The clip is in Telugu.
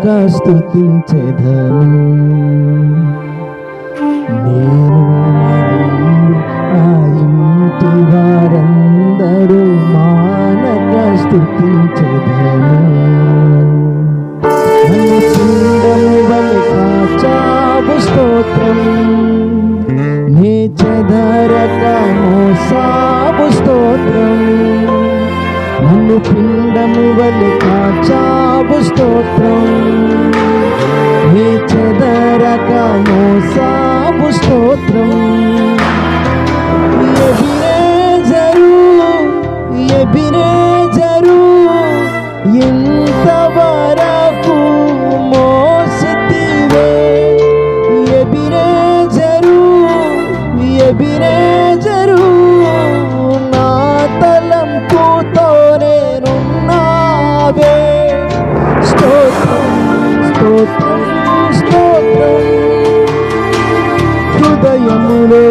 మానక స్తుతించెదను. నేను నా ఇంటి వారందరూ మానక స్తుతించెదను. నన్ను సింధము వలె కాచావు స్తోత్రం, నే చెదరక మోసావు స్తోత్రం. నన్ను పిండము వలె కాచావు స్తోత్రం, నీ చెదరక మోసావు స్తోత్రం. ఎబినేజరు ఇంతవరకు మోసితివే. ఎబినేజరు నా తలంపుతో నేనున్నావే. స్తోత్రం స్తోత్రం స్తోత్రం. హృదయములో